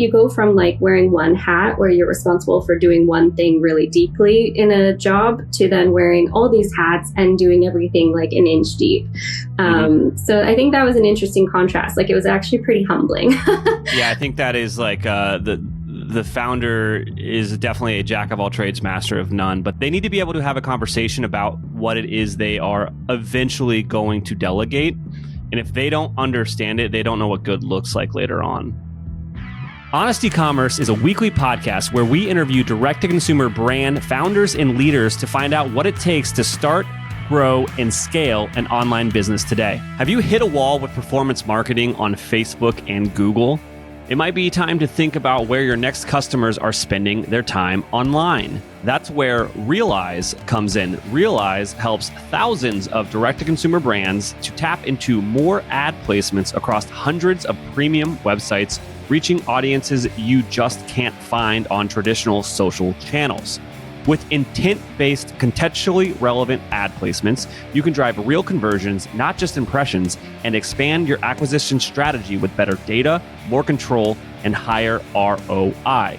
You go from like wearing one hat where you're responsible for doing one thing really deeply in a job to then wearing all these hats and doing everything like an inch deep. So I think that was an interesting contrast. Like it was actually pretty humbling. Yeah, I think that is like the founder is definitely a jack of all trades, master of none, but they need to be able to have a conversation about what it is they are eventually going to delegate. And if they don't understand it, they don't know what good looks like later on. Honest Ecommerce is a weekly podcast where we interview direct-to-consumer brand founders and leaders to find out what it takes to start, grow, and scale an online business today. Have you hit a wall with performance marketing on Facebook and Google? It might be time to think about where your next customers are spending their time online. That's where Realize comes in. Realize helps thousands of direct-to-consumer brands to tap into more ad placements across hundreds of premium websites, reaching audiences you just can't find on traditional social channels. With intent-based, contextually relevant ad placements, you can drive real conversions, not just impressions, and expand your acquisition strategy with better data, more control, and higher ROI.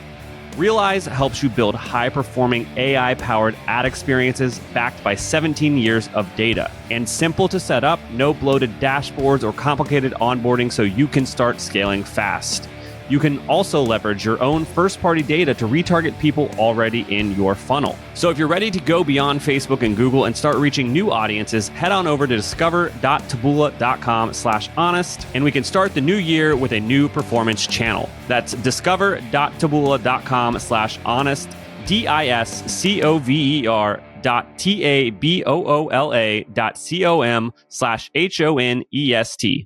Realize helps you build high-performing AI-powered ad experiences backed by 17 years of data. And simple to set up, no bloated dashboards or complicated onboarding, so you can start scaling fast. You can also leverage your own first-party data to retarget people already in your funnel. So if you're ready to go beyond Facebook and Google and start reaching new audiences, head on over to discover.taboola.com/honest, and we can start the new year with a new performance channel. That's discover.taboola.com/honest, discover.taboola.com/honest.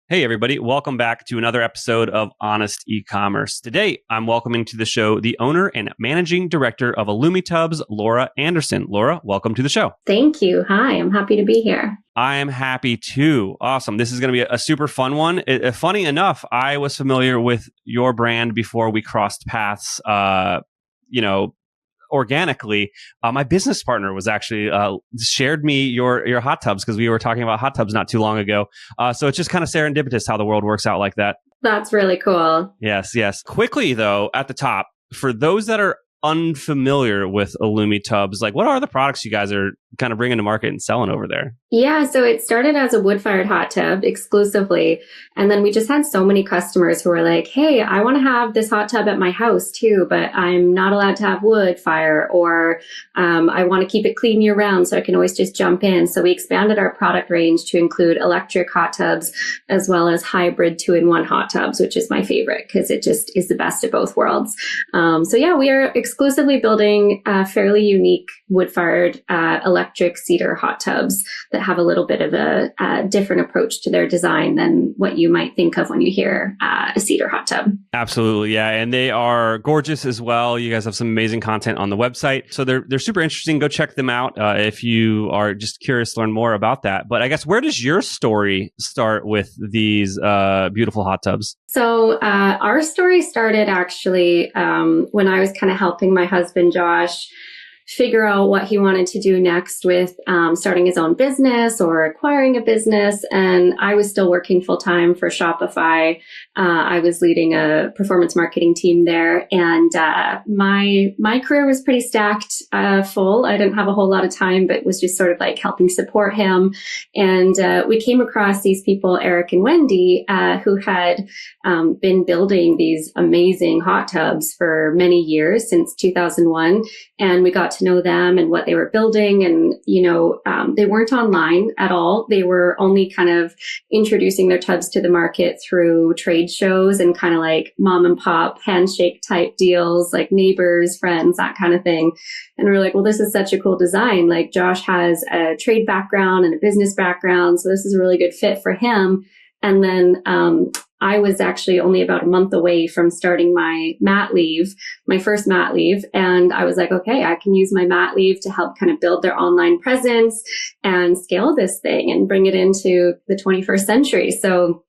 Hey, everybody. Welcome back to another episode of Honest Ecommerce. Today, I'm welcoming to the show the owner and managing director of AlumiTubs, Laura Andersen. Laura, welcome to the show. Thank you. Hi, I'm happy to be here. I am happy too. Awesome. This is going to be a super fun one. Funny enough, I was familiar with your brand before we crossed paths, organically. My business partner was actually shared me your hot tubs because we were talking about hot tubs not too long ago. So it's just kind of serendipitous how the world works out like that. That's really cool. Yes. Quickly though, at the top, for those that are unfamiliar with AlumiTubs, like what are the products you guys are kind of bringing to market and selling over there? Yeah, so it started as a wood-fired hot tub exclusively. And then we just had so many customers who were like, hey, I want to have this hot tub at my house too, but I'm not allowed to have wood fire, or I want to keep it clean year round so I can always just jump in. So we expanded our product range to include electric hot tubs as well as hybrid 2-in-1 hot tubs, which is my favorite because it just is the best of both worlds. So yeah, we are exclusively building fairly unique wood-fired electric cedar hot tubs that have a little bit of a different approach to their design than what you might think of when you hear a cedar hot tub. Absolutely, yeah, and they are gorgeous as well. You guys have some amazing content on the website, so they're super interesting. Go check them out if you are just curious to learn more about that. But I guess where does your story start with these beautiful hot tubs? So our story started actually when I was kind of helping my husband Josh figure out what he wanted to do next with starting his own business or acquiring a business. And I was still working full time for Shopify. I was leading a performance marketing team there. And my career was pretty stacked full. I didn't have a whole lot of time, but was just sort of like helping support him. And we came across these people, Eric and Wendy, who had been building these amazing hot tubs for many years, since 2001. And we got to know them and what they were building. And, they weren't online at all. They were only kind of introducing their tubs to the market through trade shows and kind of like mom and pop handshake type deals, like neighbors, friends, that kind of thing. And we're like, well, this is such a cool design. Like Josh has a trade background and a business background, so this is a really good fit for him. And then I was actually only about a month away from starting my mat leave, my first mat leave. And I was like, okay, I can use my mat leave to help kind of build their online presence and scale this thing and bring it into the 21st century. So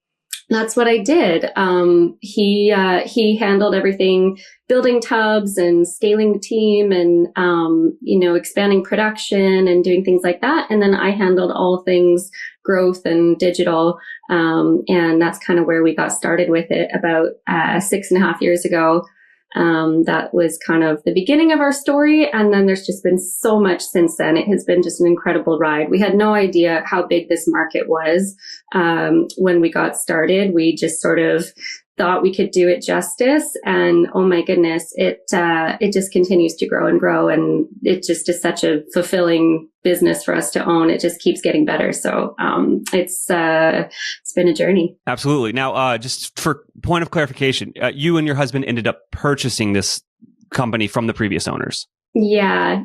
that's what I did. He handled everything, building tubs and scaling the team and, expanding production and doing things like that. And then I handled all things growth and digital. And that's kind of where we got started with it about 6.5 years ago. That was kind of the beginning of our story. And then there's just been so much since then. It has been just an incredible ride. We had no idea how big this market was when we got started. We just sort of thought we could do it justice. And oh my goodness, it just continues to grow and grow. And it just is such a fulfilling business for us to own. It just keeps getting better. So it's been a journey. Absolutely. Now, just for point of clarification, you and your husband ended up purchasing this company from the previous owners. Yeah.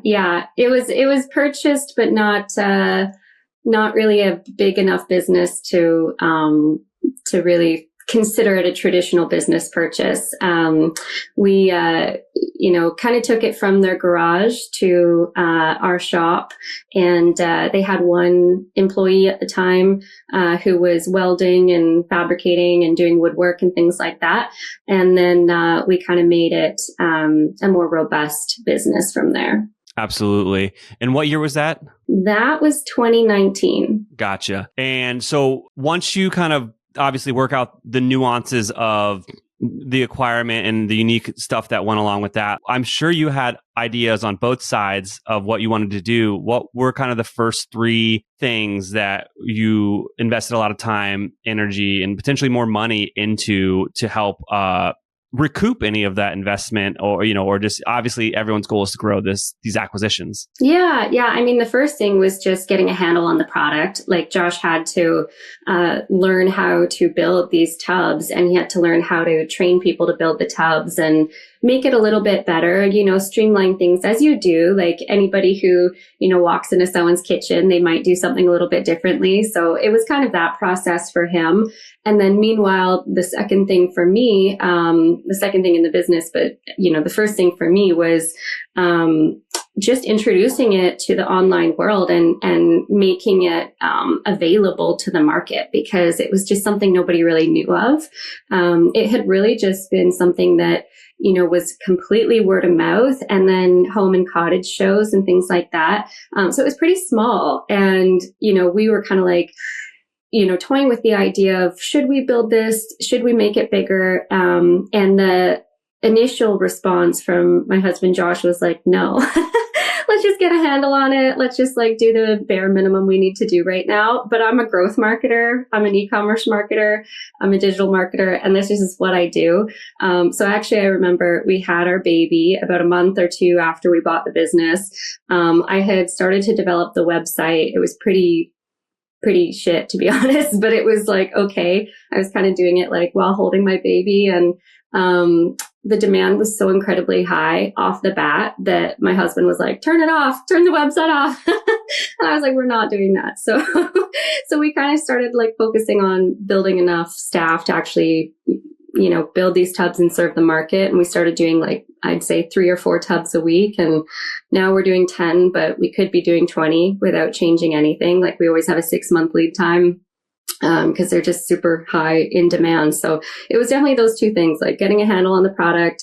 It was purchased, but not really a big enough business to really consider it a traditional business purchase. We, kind of took it from their garage to our shop, and they had one employee at the time who was welding and fabricating and doing woodwork and things like that. And then we kind of made it a more robust business from there. Absolutely. And what year was that? That was 2019. Gotcha. And so once you kind of obviously work out the nuances of the acquirement and the unique stuff that went along with that, I'm sure you had ideas on both sides of what you wanted to do. What were kind of the first three things that you invested a lot of time, energy, and potentially more money into to help recoup any of that investment, or just obviously everyone's goal is to grow these acquisitions? Yeah. I mean, the first thing was just getting a handle on the product. Like Josh had to learn how to build these tubs, and he had to learn how to train people to build the tubs and make it a little bit better, streamline things as you do. Like anybody who, walks into someone's kitchen, they might do something a little bit differently. So it was kind of that process for him. And then meanwhile, the second thing for me, the second thing in the business, but, the first thing for me was just introducing it to the online world and making it available to the market, because it was just something nobody really knew of. It had really just been something that, was completely word of mouth, and then home and cottage shows and things like that. So it was pretty small. And, we were kind of like, toying with the idea of, should we build this? Should we make it bigger? And the initial response from my husband, Josh, was like, no. Let's just get a handle on it. Let's just do the bare minimum we need to do right now. But I'm a growth marketer. I'm an e-commerce marketer. I'm a digital marketer. And this is what I do. So actually, I remember we had our baby about a month or two after we bought the business. I had started to develop the website. It was pretty shit, to be honest, but it was okay. I was kind of doing it while holding my baby, and the demand was so incredibly high off the bat that my husband was like, turn it off, turn the website off. And I was like, we're not doing that. So we kind of started focusing on building enough staff to actually, build these tubs and serve the market. And we started doing I'd say 3 or 4 tubs a week. And now we're doing 10, but we could be doing 20 without changing anything. We always have a 6-month lead time, because they're just super high in demand. So it was definitely those two things, getting a handle on the product,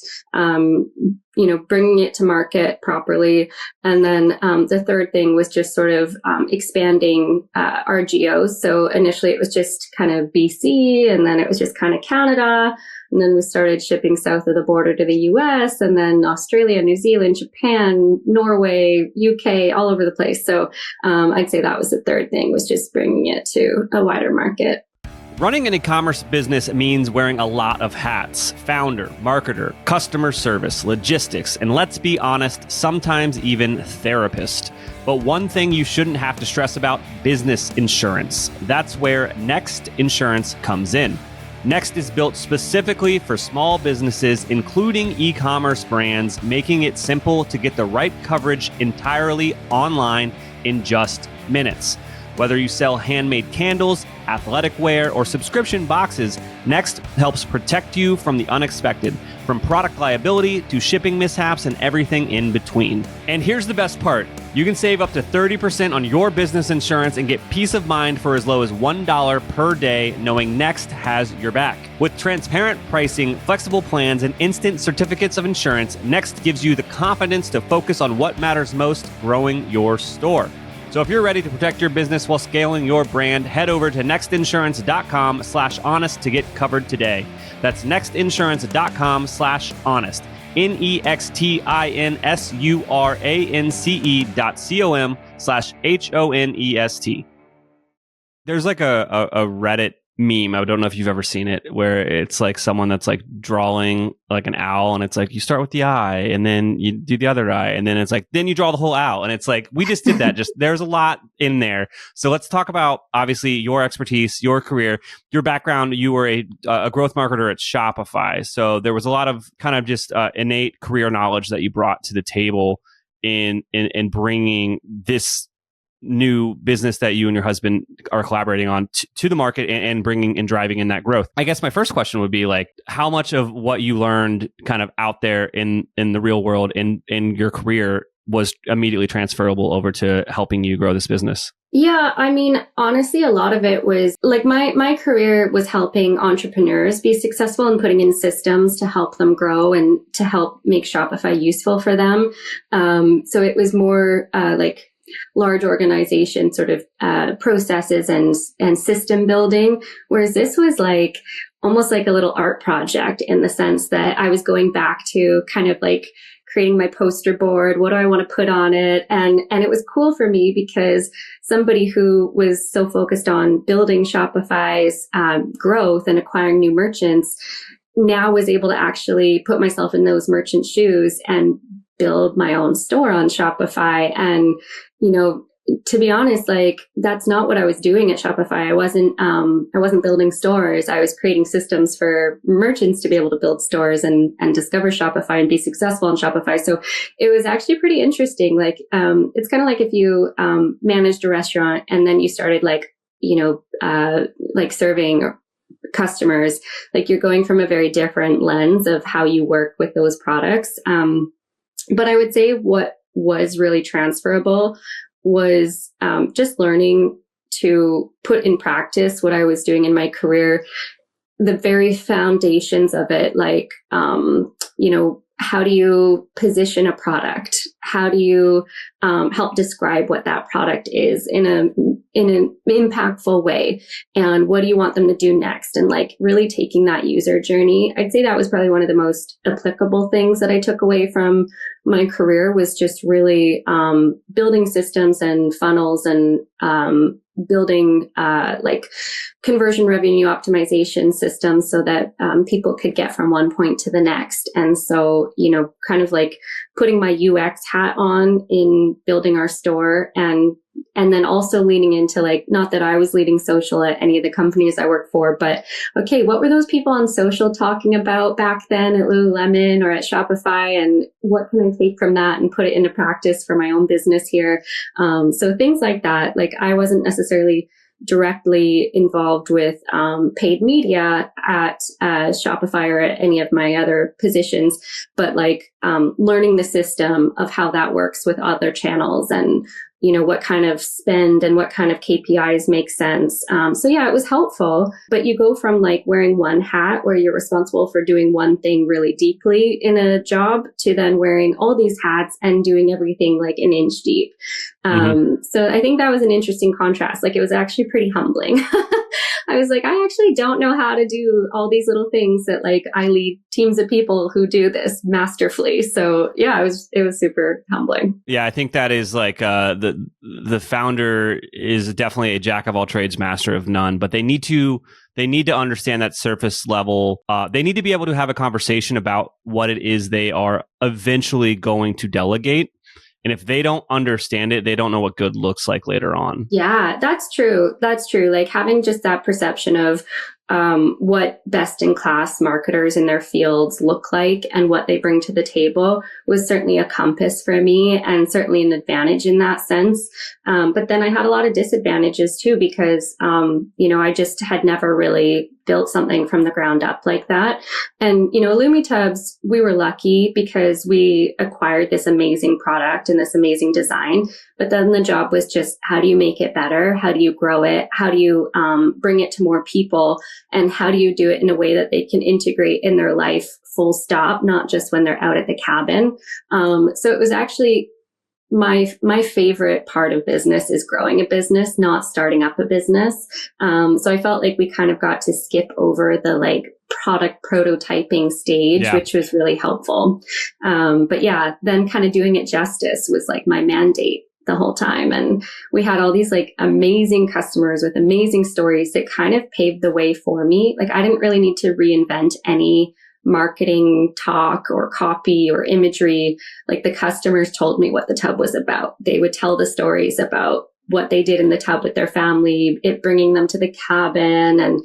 bringing it to market properly. And then the third thing was just sort of expanding our geos. So initially it was just kind of BC, and then it was just kind of Canada. And then we started shipping south of the border to the US, and then Australia, New Zealand, Japan, Norway, UK, all over the place. So I'd say that was the third thing, was just bringing it to a wider market. Running an e-commerce business means wearing a lot of hats: founder, marketer, customer service, logistics, and let's be honest, sometimes even therapist. But one thing you shouldn't have to stress about: business insurance. That's where Next Insurance comes in. Next is built specifically for small businesses, including e-commerce brands, making it simple to get the right coverage entirely online in just minutes. Whether you sell handmade candles, athletic wear, or subscription boxes, Next helps protect you from the unexpected, from product liability to shipping mishaps and everything in between. And here's the best part. You can save up to 30% on your business insurance and get peace of mind for as low as $1 per day, knowing Next has your back. With transparent pricing, flexible plans, and instant certificates of insurance, Next gives you the confidence to focus on what matters most, growing your store. So if you're ready to protect your business while scaling your brand, head over to nextinsurance.com/honest to get covered today. That's nextinsurance.com/honest. nextinsurance.com/honest. There's like a Reddit meme. I don't know if you've ever seen it, where it's like someone that's like drawing like an owl, and it's like you start with the eye and then you do the other eye, and then it's like then you draw the whole owl, and it's like we just did that. Just there's a lot in there. So let's talk about obviously your expertise, your career, your background. You were a growth marketer at Shopify, so there was a lot of kind of just innate career knowledge that you brought to the table in bringing this new business that you and your husband are collaborating on to the market and bringing and driving in that growth. I guess my first question would be like, how much of what you learned kind of out there in the real world in your career was immediately transferable over to helping you grow this business? Yeah, I mean, honestly, a lot of it was like my career was helping entrepreneurs be successful and putting in systems to help them grow and to help make Shopify useful for them. So it was more like large organization sort of processes and system building, whereas this was like almost like a little art project in the sense that I was going back to kind of like creating my poster board. What do I want to put on it? And it was cool for me because somebody who was so focused on building Shopify's growth and acquiring new merchants now was able to actually put myself in those merchant shoes and build my own store on Shopify. And, you know, to be honest, like that's not what I was doing at Shopify. I wasn't building stores. I was creating systems for merchants to be able to build stores and discover Shopify and be successful on Shopify. So it was actually pretty interesting. Like, it's kind of like if you, managed a restaurant and then you started like, you know, like serving customers, like you're going from a very different lens of how you work with those products. But I would say what was really transferable was just learning to put in practice what I was doing in my career, the very foundations of it, like, you know, how do you position a product? How do you help describe what that product is in an impactful way? And what do you want them to do next? And like really taking that user journey. I'd say that was probably one of the most applicable things that I took away from my career was just really building systems and funnels and building like conversion revenue optimization systems so that people could get from one point to the next. And so, you know, kind of like putting my UX hat on in building our store and then also leaning into like, not that I was leading social at any of the companies I work for, but okay, what were those people on social talking about back then at Lululemon or at Shopify? And what can I take from that and put it into practice for my own business here? So things like that, like I wasn't necessarily directly involved with paid media at Shopify or at any of my other positions, but like learning the system of how that works with other channels and, you know, what kind of spend and what kind of KPIs make sense. So yeah, it was helpful, but you go from like wearing one hat where you're responsible for doing one thing really deeply in a job to then wearing all these hats and doing everything like an inch deep. So I think that was an interesting contrast. Like it was actually pretty humbling. I was like, I actually don't know how to do all these little things that like I lead teams of people who do this masterfully. So yeah, it was super humbling. Yeah, I think that is like the founder is definitely a jack of all trades, master of none, but they need to understand that surface level. They need to be able to have a conversation about what it is they are eventually going to delegate. And if they don't understand it, they don't know what good looks like later on. Yeah, that's true. That's true. Like having just that perception of what best-in-class marketers in their fields look like and what they bring to the table was certainly a compass for me and certainly an advantage in that sense. But then I had a lot of disadvantages too, because, I just had never really built something from the ground up like that. And, AlumiTubs, we were lucky because we acquired this amazing product and this amazing design. But then the job was just, how do you make it better? How do you grow it? How do you bring it to more people? And how do you do it in a way that they can integrate in their life full stop, not just when they're out at the cabin? So it was actually my favorite part of business is growing a business, not starting up a business. So I felt like we kind of got to skip over the product prototyping stage, which was really helpful. But yeah, then kind of doing it justice was like my mandate the whole time. And we had all these amazing customers with amazing stories that kind of paved the way for me. I didn't really need to reinvent any marketing talk or copy or imagery. The customers told me what the tub was about. They would tell the stories about what they did in the tub with their family, it bringing them to the cabin. And,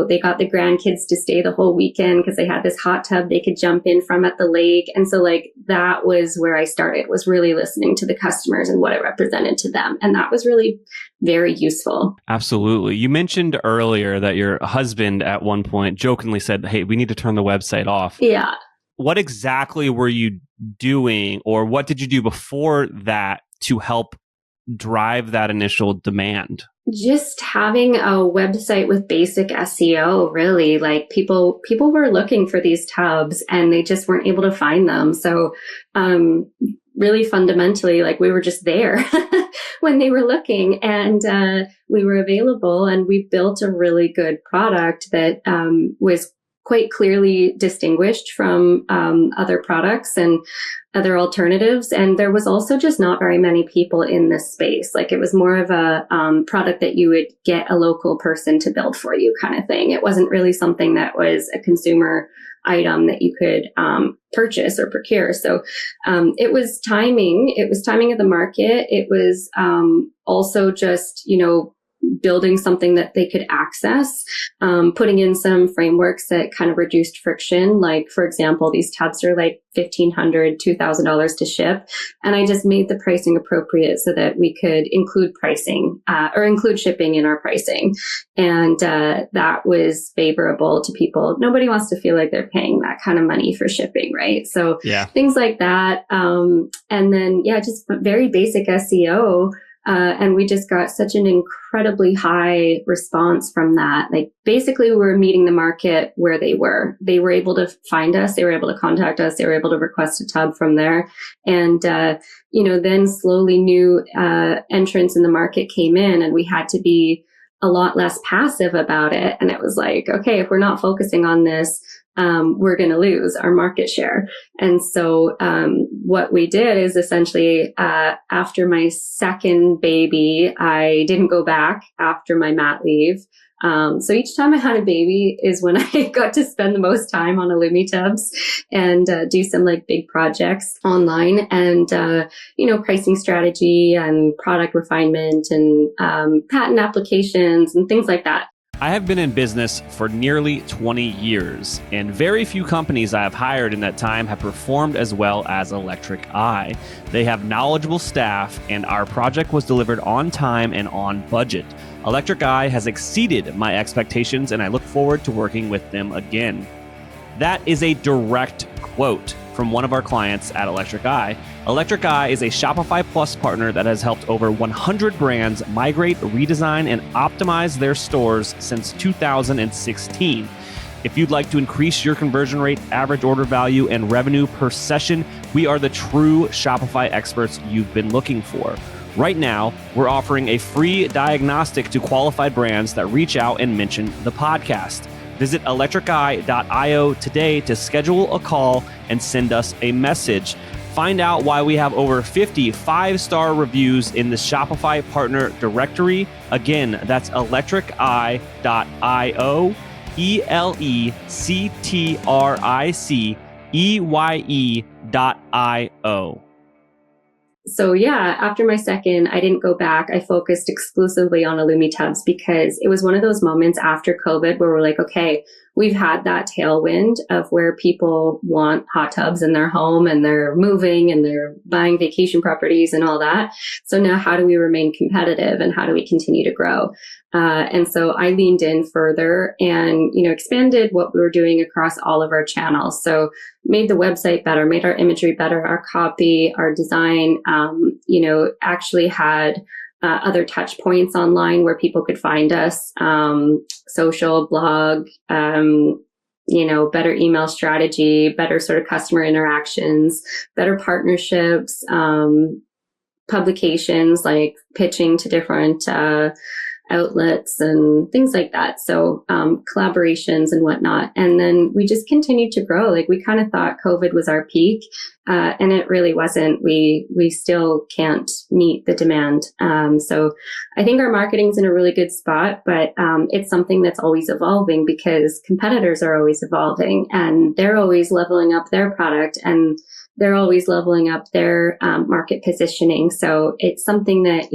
they got the grandkids to stay the whole weekend because they had this hot tub they could jump in from at the lake. And so that was where I started, was really listening to the customers and what it represented to them. And that was really very useful. Absolutely. You mentioned earlier that your husband at one point jokingly said, "Hey, we need to turn the website off." Yeah. What exactly were you doing, or what did you do before that to help drive that initial demand? Just having a website with basic SEO, really. People were looking for these tubs and they just weren't able to find them. So, really fundamentally, we were just there when they were looking, and we were available, and we built a really good product that was quite clearly distinguished from other products and other alternatives. And there was also just not very many people in this space. It was more of a product that you would get a local person to build for you kind of thing. It wasn't really something that was a consumer item that you could purchase or procure. So it was timing. It was timing of the market. It was also just, building something that they could access, putting in some frameworks that kind of reduced friction. For example, these tubs are $1,500, $2,000 to ship. And I just made the pricing appropriate so that we could include pricing or include shipping in our pricing. And that was favorable to people. Nobody wants to feel like they're paying that kind of money for shipping, right? So things like that. And then, just very basic SEO. And we just got such an incredibly high response from that. Basically, we were meeting the market where they were. They were able to find us. They were able to contact us. They were able to request a tub from there. And, then slowly new entrants in the market came in, and we had to be a lot less passive about it. And it was okay, if we're not focusing on this, we're going to lose our market share. And so what we did is essentially after my second baby, I didn't go back after my mat leave. So each time I had a baby is when I got to spend the most time on AlumiTubs and do some big projects online and, pricing strategy and product refinement and patent applications and things like that. I have been in business for nearly 20 years, and very few companies I have hired in that time have performed as well as Electric Eye. They have knowledgeable staff, and our project was delivered on time and on budget. Electric Eye has exceeded my expectations, and I look forward to working with them again. That is a direct quote from one of our clients at Electric Eye. Electric Eye is a Shopify Plus partner that has helped over 100 brands migrate, redesign, and optimize their stores since 2016. If you'd like to increase your conversion rate, average order value, and revenue per session, we are the true Shopify experts you've been looking for. Right now, we're offering a free diagnostic to qualified brands that reach out and mention the podcast. Visit electriceye.io today to schedule a call and send us a message. Find out why we have over 50 5-star reviews in the Shopify partner directory. Again, that's electriceye.io, electriceye.io. So yeah, after my second, I didn't go back. I focused exclusively on AlumiTubs because it was one of those moments after COVID where we're like, okay, we've had that tailwind of where people want hot tubs in their home and they're moving and they're buying vacation properties and all that. So now how do we remain competitive and how do we continue to grow? And so I leaned in further and, expanded what we were doing across all of our channels. So made the website better, made our imagery better, our copy, our design, actually had other touch points online where people could find us, social, blog, better email strategy, better sort of customer interactions, better partnerships, publications like pitching to different outlets and things like that. So collaborations and whatnot. And then we just continued to grow. Like we kind of thought COVID was our peak, and it really wasn't. We still can't meet the demand. So I think our marketing's in a really good spot, but it's something that's always evolving because competitors are always evolving and they're always leveling up their product and they're always leveling up their market positioning. So it's something that,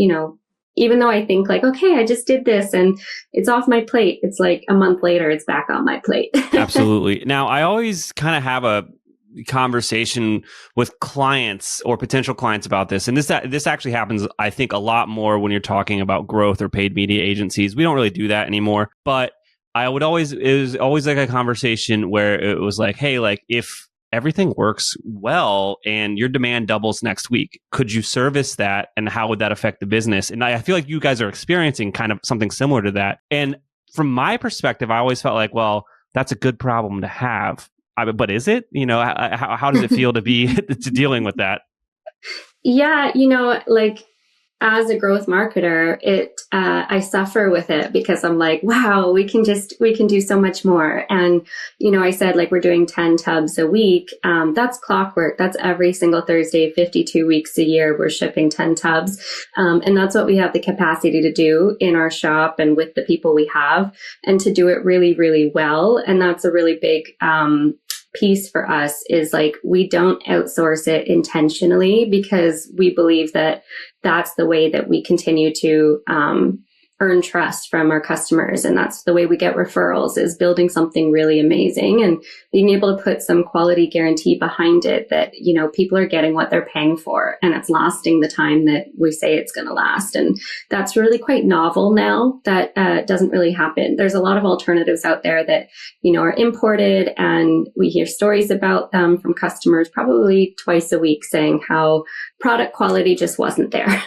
even though I think like, okay, I just did this and it's off my plate, it's like a month later, it's back on my plate. Absolutely. Now, I always kind of have a conversation with clients or potential clients about this. And this actually happens, I think, a lot more when you're talking about growth or paid media agencies. We don't really do that anymore. But it was always like a conversation where it was like, hey, like if everything works well and your demand doubles next week, could you service that and how would that affect the business? And I feel like you guys are experiencing kind of something similar to that. And from my perspective, I always felt like, well, that's a good problem to have. But is it? How does it feel to be to dealing with that? Yeah, like as a growth marketer, I suffer with it because I'm like, wow, we can do so much more. And, I said like we're doing 10 tubs a week. That's clockwork. That's every single Thursday, 52 weeks a year, we're shipping 10 tubs. And that's what we have the capacity to do in our shop and with the people we have and to do it really, really well. And that's a really big, piece for us is like we don't outsource it intentionally because we believe that that's the way that we continue to earn trust from our customers. And that's the way we get referrals is building something really amazing and being able to put some quality guarantee behind it that, people are getting what they're paying for and it's lasting the time that we say it's going to last. And that's really quite novel now. That doesn't really happen. There's a lot of alternatives out there that, are imported and we hear stories about them from customers probably twice a week saying how product quality just wasn't there.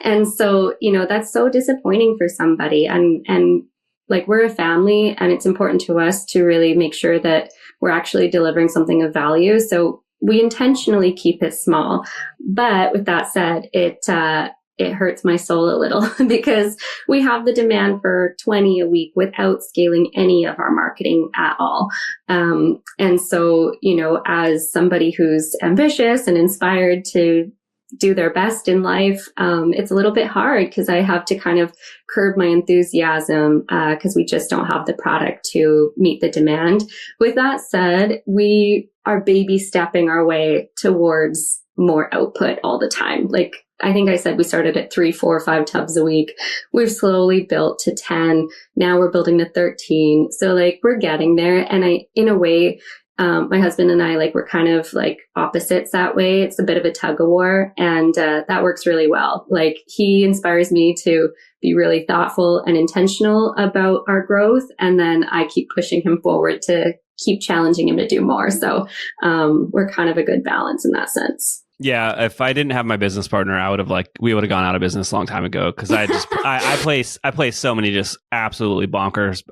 And so, that's so disappointing for somebody. And like we're a family and it's important to us to really make sure that we're actually delivering something of value. So we intentionally keep it small. But with that said, it hurts my soul a little because we have the demand for 20 a week without scaling any of our marketing at all. And so, as somebody who's ambitious and inspired to do their best in life, it's a little bit hard because I have to kind of curb my enthusiasm because we just don't have the product to meet the demand. With that said, we are baby stepping our way towards more output all the time. Like I think I said we started at 3, 4, 5 tubs a week. We've slowly built to 10. Now we're building to 13. So like we're getting there. And in a way, my husband and I, like, we're kind of like opposites that way. It's a bit of a tug of war and that works really well. Like he inspires me to be really thoughtful and intentional about our growth. And then I keep pushing him forward to keep challenging him to do more. So we're kind of a good balance in that sense. Yeah, if I didn't have my business partner, we would have gone out of business a long time ago because I place so many just absolutely bonkers.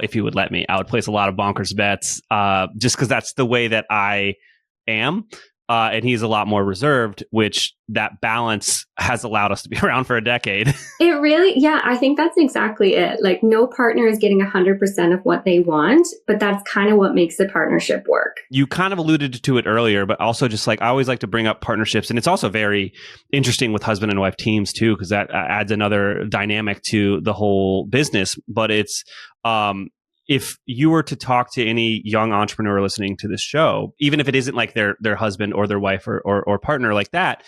If he would let me, I would place a lot of bonkers bets just because that's the way that I am. And he's a lot more reserved, which that balance has allowed us to be around for a decade. I think that's exactly it. Like no partner is getting 100% of what they want, but that's kind of what makes the partnership work. You kind of alluded to it earlier, but also just like I always like to bring up partnerships. And it's also very interesting with husband and wife teams too, because that adds another dynamic to the whole business. But it's, if you were to talk to any young entrepreneur listening to this show, even if it isn't like their husband or their wife or partner like that,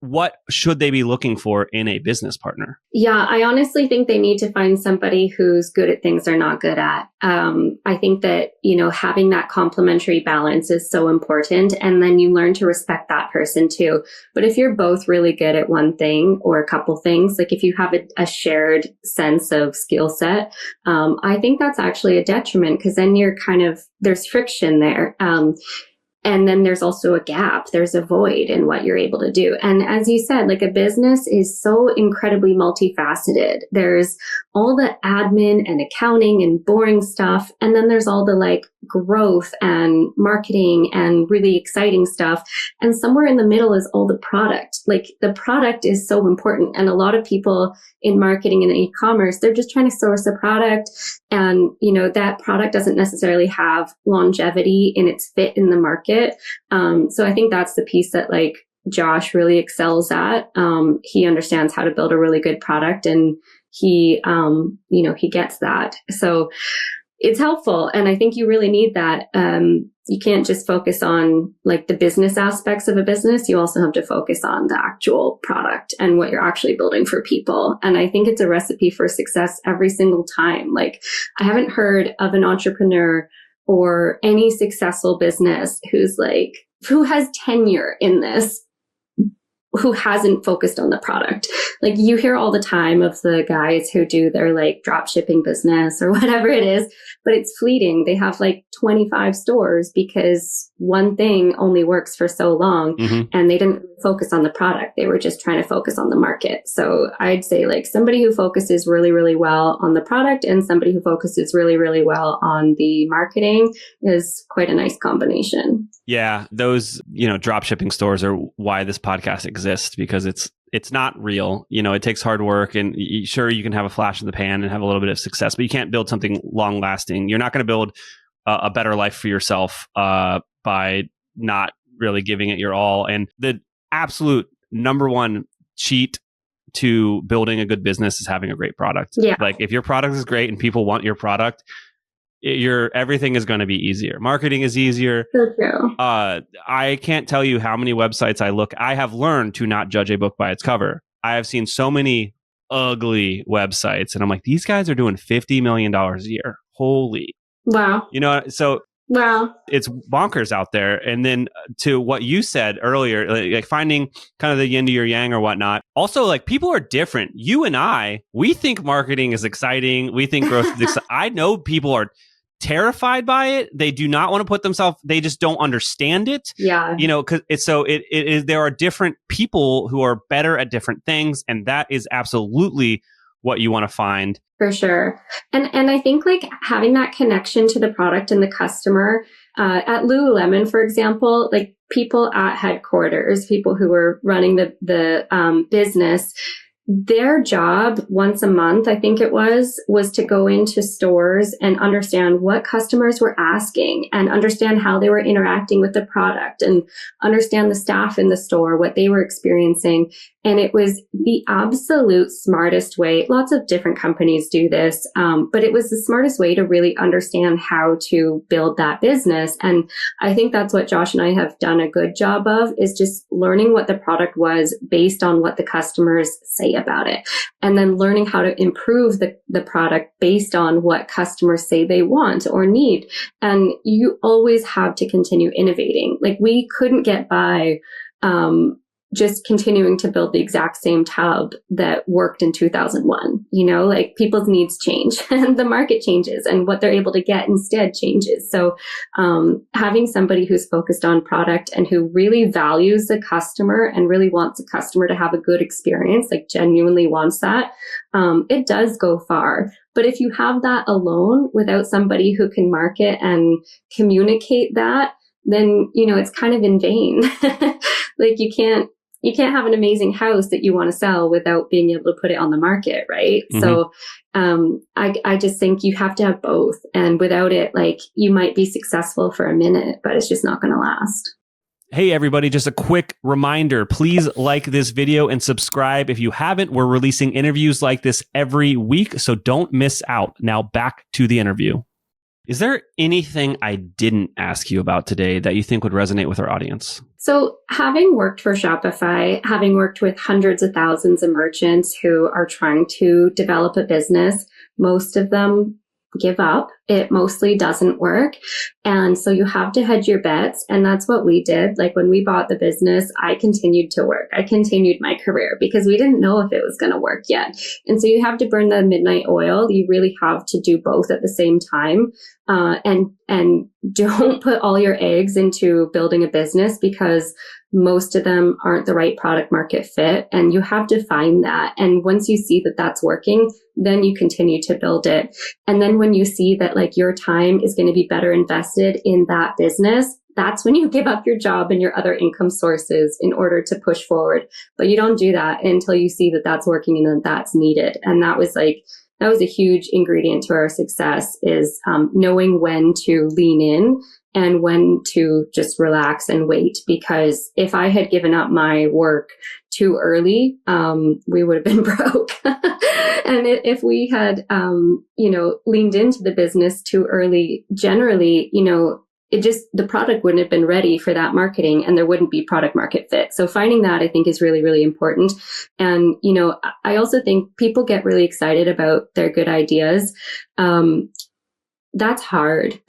what should they be looking for in a business partner? Yeah, I honestly think they need to find somebody who's good at things they're not good at. I think that, having that complementary balance is so important. And then you learn to respect that person too. But if you're both really good at one thing or a couple things, like if you have a shared sense of skill set, I think that's actually a detriment because then there's friction there. And then there's also a gap. There's a void in what you're able to do. And as you said, like a business is so incredibly multifaceted. There's all the admin and accounting and boring stuff. And then there's all the like growth and marketing and really exciting stuff. And somewhere in the middle is all the product. Like the product is so important. And a lot of people in marketing and e-commerce, they're just trying to source a product. And, that product doesn't necessarily have longevity in its fit in the market. So I think that's the piece that like Josh really excels at. He understands how to build a really good product and he gets that. So it's helpful. And I think you really need that. You can't just focus on like the business aspects of a business. You also have to focus on the actual product and what you're actually building for people. And I think it's a recipe for success every single time. Like I haven't heard of an entrepreneur or any successful business who has tenure in this, who hasn't focused on the product. Like you hear all the time of the guys who do their like drop shipping business or whatever it is, but it's fleeting. They have like 25 stores because one thing only works for so long and they didn't focus on the product. They were just trying to focus on the market. So I'd say like somebody who focuses really, really well on the product and somebody who focuses really, really well on the marketing is quite a nice combination. Yeah, those, drop shipping stores are why this podcast exists because it's not real. It takes hard work and sure, you can have a flash in the pan and have a little bit of success, but you can't build something long lasting. You're not going to build a better life for yourself by not really giving it your all. And the absolute number one cheat to building a good business is having a great product. Yeah. Like if your product is great and people want your product, everything is going to be easier. Marketing is easier. So true. I can't tell you how many websites I have learned to not judge a book by its cover. I have seen so many ugly websites and I'm like, these guys are doing $50 million a year. Holy. Wow. So wow. It's bonkers out there. And then to what you said earlier, like finding kind of the yin to your yang or whatnot. Also, like people are different. You and we think marketing is exciting. We think growth is exciting. I know people are terrified by it. They do not want to put themselves, they just don't understand it. Yeah. Because there are different people who are better at different things. And that is absolutely what you want to find. For sure. And I think like having that connection to the product and the customer, at Lululemon, for example, like people at headquarters, people who were running the business, their job once a month, I think it was to go into stores and understand what customers were asking and understand how they were interacting with the product and understand the staff in the store, what they were experiencing. And it was the absolute smartest way. Lots of different companies do this, but it was the smartest way to really understand how to build that business. And I think that's what Josh and I have done a good job of, is just learning what the product was based on what the customers say about it. And then learning how to improve the product based on what customers say they want or need. And you always have to continue innovating. Like we couldn't get by, just continuing to build the exact same tub that worked in 2001. Like people's needs change and the market changes and what they're able to get instead changes. So having somebody who's focused on product and who really values the customer and really wants the customer to have a good experience, like genuinely wants that, it does go far. But if you have that alone without somebody who can market and communicate that, then, it's kind of in vain. Like you can't have an amazing house that you want to sell without being able to put it on the market, right? Mm-hmm. So I just think you have to have both. And without it, like you might be successful for a minute, but it's just not going to last. Hey, everybody, just a quick reminder. Please like this video and subscribe if you haven't. We're releasing interviews like this every week, so don't miss out. Now back to the interview. Is there anything I didn't ask you about today that you think would resonate with our audience? So having worked for Shopify, having worked with hundreds of thousands of merchants who are trying to develop a business, most of them give up. It mostly doesn't work. And so you have to hedge your bets. And that's what we did. Like when we bought the business, I continued to work. I continued my career because we didn't know if it was going to work yet. And so you have to burn the midnight oil. You really have to do both at the same time. And don't put all your eggs into building a business because most of them aren't the right product market fit. And you have to find that. And once you see that that's working, then you continue to build it. And then when you see that like your time is going to be better invested in that business, that's when you give up your job and your other income sources in order to push forward. But you don't do that until you see that that's working and that that's needed. And that was a huge ingredient to our success is knowing when to lean in and when to just relax and wait. Because if I had given up my work too early, we would have been broke. And if we had, leaned into the business too early, generally, the product wouldn't have been ready for that marketing and there wouldn't be product market fit. So finding that I think is really, really important. And, I also think people get really excited about their good ideas. That's hard.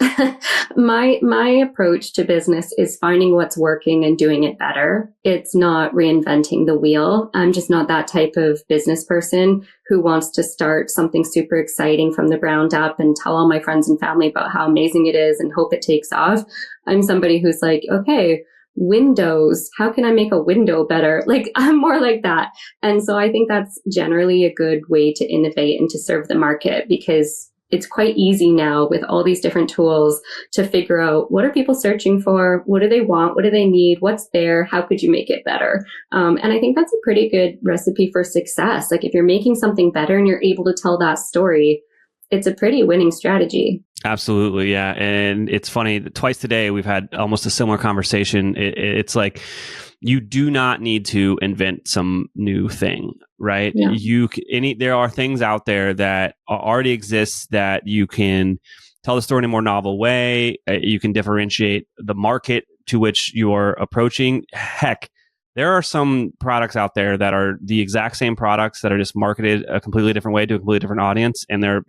My approach to business is finding what's working and doing it better. It's not reinventing the wheel. I'm just not that type of business person who wants to start something super exciting from the ground up and tell all my friends and family about how amazing it is and hope it takes off. I'm somebody who's like, okay, windows, how can I make a window better? Like I'm more like that. And so I think that's generally a good way to innovate and to serve the market because it's quite easy now with all these different tools to figure out what are people searching for? What do they want? What do they need? What's there? How could you make it better? And I think that's a pretty good recipe for success. Like if you're making something better and you're able to tell that story, it's a pretty winning strategy. Absolutely. Yeah. And it's funny, twice today, we've had almost a similar conversation. It's like, you do not need to invent some new thing, right? Yeah. There are things out there that already exist that you can tell the story in a more novel way. You can differentiate the market to which you are approaching. Heck, there are some products out there that are the exact same products that are just marketed a completely different way to a completely different audience. And they're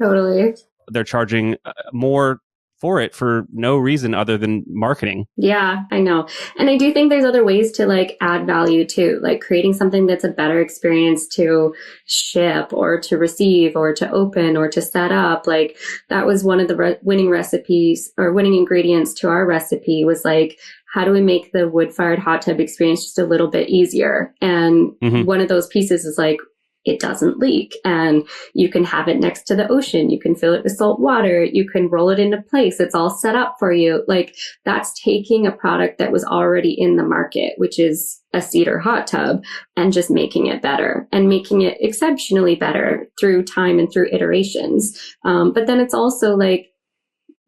charging more for it for no reason other than marketing. Yeah, I know. And I do think there's other ways to like add value too, like creating something that's a better experience to ship or to receive or to open or to set up. Like that was one of the winning recipes or winning ingredients to our recipe was like, how do we make the wood-fired hot tub experience just a little bit easier? And one of those pieces is like, it doesn't leak and you can have it next to the ocean. You can fill it with salt water. You can roll it into place. It's all set up for you. Like that's taking a product that was already in the market, which is a cedar hot tub and just making it better and making it exceptionally better through time and through iterations. But then it's also like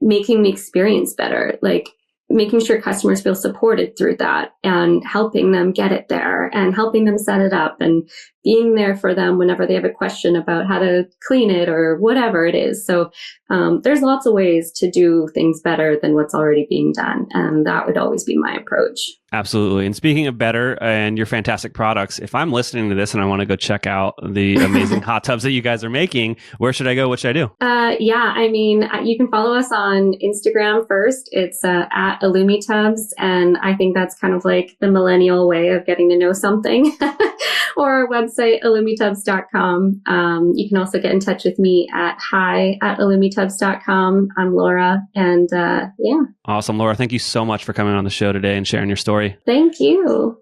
making the experience better, like making sure customers feel supported through that and helping them get it there and helping them set it up and being there for them whenever they have a question about how to clean it or whatever it is. So there's lots of ways to do things better than what's already being done. And that would always be my approach. Absolutely. And speaking of better and your fantastic products, if I'm listening to this and I want to go check out the amazing hot tubs that you guys are making, where should I go? What should I do? You can follow us on Instagram first. It's at AlumiTubs. And I think that's kind of like the millennial way of getting to know something. Or our website, AlumiTubs.com. You can also get in touch with me at hi@AlumiTubs.com. I'm Laura. And Awesome. Laura, thank you so much for coming on the show today and sharing your story. Thank you.